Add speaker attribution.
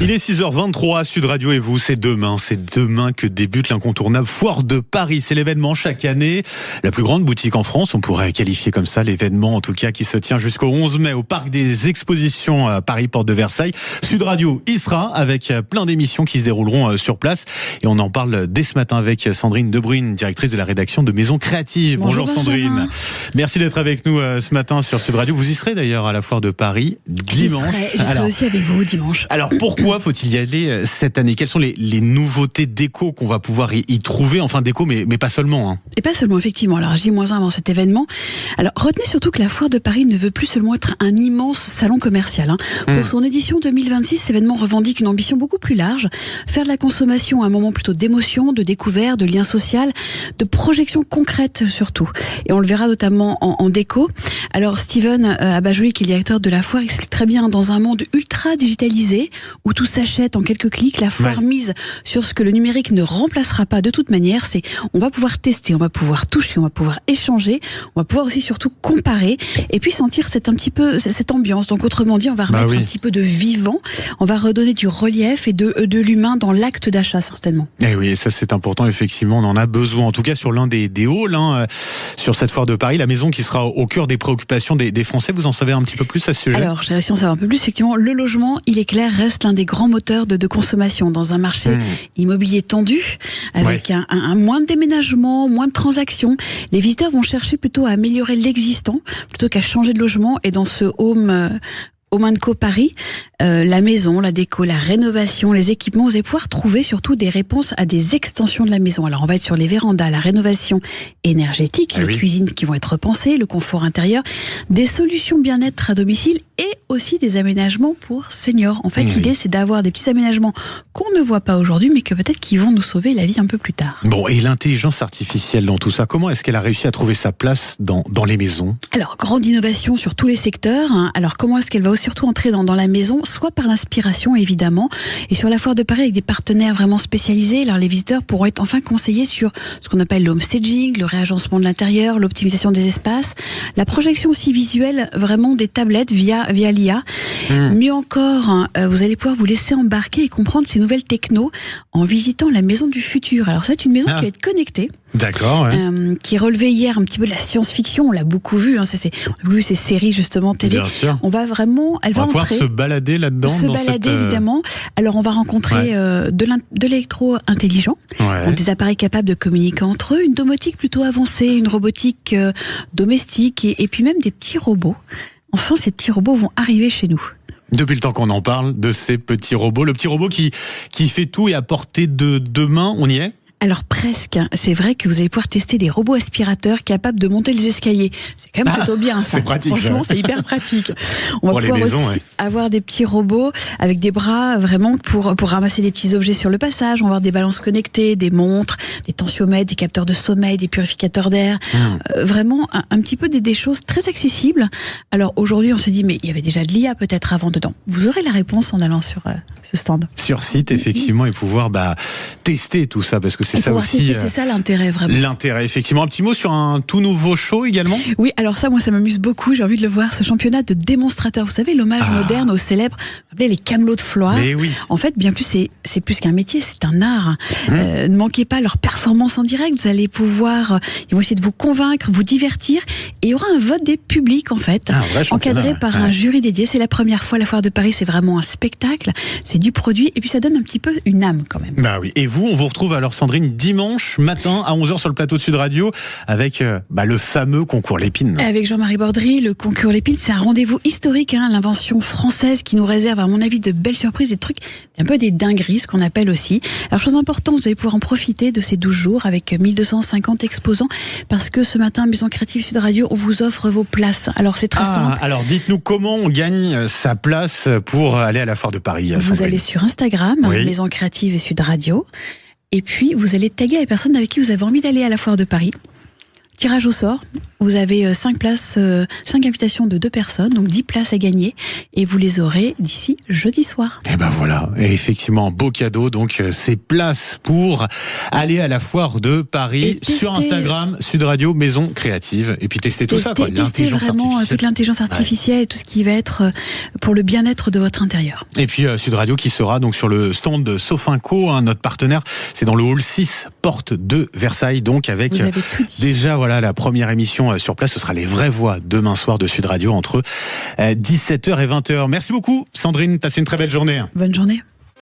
Speaker 1: Il est 6h23, Sud Radio et vous, c'est demain que débute l'incontournable Foire de Paris. C'est l'événement chaque année, la plus grande boutique en France, on pourrait qualifier comme ça l'événement en tout cas qui se tient jusqu'au 11 mai au Parc des Expositions à Paris, porte de Versailles. Sud Radio y sera avec plein d'émissions qui se dérouleront sur place et on en parle dès ce matin avec Sandrine Debruyne, directrice de la rédaction de Maison Créative. Bonjour Sandrine. Merci d'être avec nous ce matin sur Sud Radio. Vous y serez d'ailleurs à la Foire de Paris dimanche.
Speaker 2: Je serai aussi avec vous dimanche.
Speaker 1: Alors pourquoi faut-il y aller cette année? Quelles sont les nouveautés déco qu'on va pouvoir y trouver? Enfin déco, mais pas seulement. Hein.
Speaker 2: Et pas seulement, effectivement. Alors J-1 avant cet événement. Alors retenez surtout que la Foire de Paris ne veut plus seulement être un immense salon commercial. Pour son édition 2026, cet événement revendique une ambition beaucoup plus large. Faire de la consommation un moment plutôt d'émotion, de découverte, de lien social, de projection concrète surtout. Et on le verra notamment en déco. Alors Steven Abajoui, qui est le directeur de la Foire, explique très bien, dans un monde ultra digitalisé, où tout s'achète en quelques clics, la Foire mise sur ce que le numérique ne remplacera pas de toute manière, c'est on va pouvoir tester, on va pouvoir toucher, on va pouvoir échanger, on va pouvoir aussi surtout comparer et puis sentir un petit peu cette ambiance. Donc autrement dit, on va remettre un petit peu de vivant, on va redonner du relief et de l'humain dans l'acte d'achat certainement.
Speaker 1: Et oui, ça c'est important, effectivement, on en a besoin. En tout cas sur l'un des halls, sur cette Foire de Paris, la maison qui sera au cœur des préoccupations des Français. Vous en savez un petit peu plus à ce sujet?
Speaker 2: Alors j'ai réussi à en savoir un peu plus. Effectivement, le logement, il est clair, reste l'un des grands moteurs de consommation dans un marché immobilier tendu, avec un moins de déménagement, moins de transactions. Les visiteurs vont chercher plutôt à améliorer l'existant plutôt qu'à changer de logement. Et dans ce Home Co Paris, la maison, la déco, la rénovation, les équipements, vous allez pouvoir trouver surtout des réponses à des extensions de la maison. Alors on va être sur les vérandas, la rénovation énergétique, les cuisines qui vont être repensées, le confort intérieur, des solutions bien-être à domicile et aussi des aménagements pour seniors. En fait, l'idée c'est d'avoir des petits aménagements qu'on ne voit pas aujourd'hui, mais que peut-être qui vont nous sauver la vie un peu plus tard.
Speaker 1: Bon, et l'intelligence artificielle dans tout ça, comment est-ce qu'elle a réussi à trouver sa place dans les maisons?
Speaker 2: Alors, grande innovation sur tous les secteurs. Alors, comment est-ce qu'elle va surtout entrer dans la maison? Soit par l'inspiration, évidemment, et sur la Foire de Paris avec des partenaires vraiment spécialisés. Alors, les visiteurs pourront être enfin conseillés sur ce qu'on appelle l'homestaging, le réagencement de l'intérieur, l'optimisation des espaces, la projection aussi visuelle vraiment des tablettes via l'IA. Mieux encore, vous allez pouvoir vous laisser embarquer et comprendre ces nouvelles technos en visitant la maison du futur. Alors, c'est une maison qui va être connectée.
Speaker 1: D'accord,
Speaker 2: qui est relevé hier un petit peu de la science-fiction, on l'a beaucoup vu, on a vu ces séries justement télé.
Speaker 1: Bien sûr.
Speaker 2: On va vraiment, elle va
Speaker 1: pouvoir se balader là-dedans.
Speaker 2: Évidemment. Alors on va rencontrer de l'électro intelligent, donc des appareils capables de communiquer entre eux, une domotique plutôt avancée, une robotique domestique et puis même des petits robots. Enfin, ces petits robots vont arriver chez nous.
Speaker 1: Depuis le temps qu'on en parle de ces petits robots, le petit robot qui fait tout et à portée de main, on y est?
Speaker 2: Alors presque, c'est vrai que vous allez pouvoir tester des robots aspirateurs capables de monter les escaliers. C'est quand même plutôt bien ça.
Speaker 1: C'est pratique.
Speaker 2: Franchement, c'est hyper pratique. On va pouvoir aussi avoir des petits robots avec des bras vraiment pour ramasser des petits objets sur le passage. On va avoir des balances connectées, des montres, des tensiomètres, des capteurs de sommeil, des purificateurs d'air. Vraiment un petit peu des choses très accessibles. Alors aujourd'hui, on se dit mais il y avait déjà de l'IA peut-être avant dedans. Vous aurez la réponse en allant sur ce stand.
Speaker 1: Sur site, effectivement, et pouvoir tester tout ça parce que c'est ça aussi.
Speaker 2: C'est ça l'intérêt vraiment.
Speaker 1: L'intérêt, effectivement. Un petit mot sur un tout nouveau show également.
Speaker 2: Oui, alors ça, moi, ça m'amuse beaucoup. J'ai envie de le voir, ce championnat de démonstrateurs. Vous savez, l'hommage moderne aux célèbres, les camelots de Floire.
Speaker 1: Mais oui.
Speaker 2: En fait, bien plus, c'est plus qu'un métier, c'est un art. Ne manquez pas leur performance en direct. Vous allez pouvoir, ils vont essayer de vous convaincre, vous divertir. Et il y aura un vote des publics, en fait, encadré par un jury dédié. C'est la première fois, la Foire de Paris, c'est vraiment un spectacle. C'est du produit. Et puis, ça donne un petit peu une âme, quand même.
Speaker 1: Bah oui. Et vous, on vous retrouve alors, Sandrine, dimanche matin à 11h sur le plateau de Sud Radio avec le fameux concours Lépine.
Speaker 2: Avec Jean-Marie Bordry, le concours Lépine, c'est un rendez-vous historique, l'invention française qui nous réserve, à mon avis, de belles surprises, des trucs, un peu des dingueries, ce qu'on appelle aussi. Alors, chose importante, vous allez pouvoir en profiter de ces 12 jours avec 1250 exposants, parce que ce matin, Maison Créative Sud Radio, on vous offre vos places. Alors, c'est très simple.
Speaker 1: Alors, dites-nous comment on gagne sa place pour aller à la Foire de Paris.
Speaker 2: Vous allez sur Instagram, Maison Créative et Sud Radio. Et puis, vous allez taguer la personne avec qui vous avez envie d'aller à la Foire de Paris. tirage au sort. Vous avez 5 places, 5 invitations de 2 personnes, donc 10 places à gagner. Et vous les aurez d'ici jeudi soir.
Speaker 1: Et ben voilà, et effectivement, beau cadeau. Donc ces places pour aller à la foire de Paris sur Instagram, Sud Radio Maison Créative. Et puis tester tout ça, quoi.
Speaker 2: L'intelligence artificielle. Toute l'intelligence artificielle et tout ce qui va être pour le bien-être de votre intérieur.
Speaker 1: Et puis Sud Radio qui sera donc sur le stand de Sofinco, notre partenaire. C'est dans le hall 6, porte de Versailles. Donc avec déjà voilà la première émission sur place. Ce sera les vraies voix demain soir de Sud Radio entre 17h et 20h. Merci beaucoup Sandrine, passez une très belle journée.
Speaker 2: Bonne journée.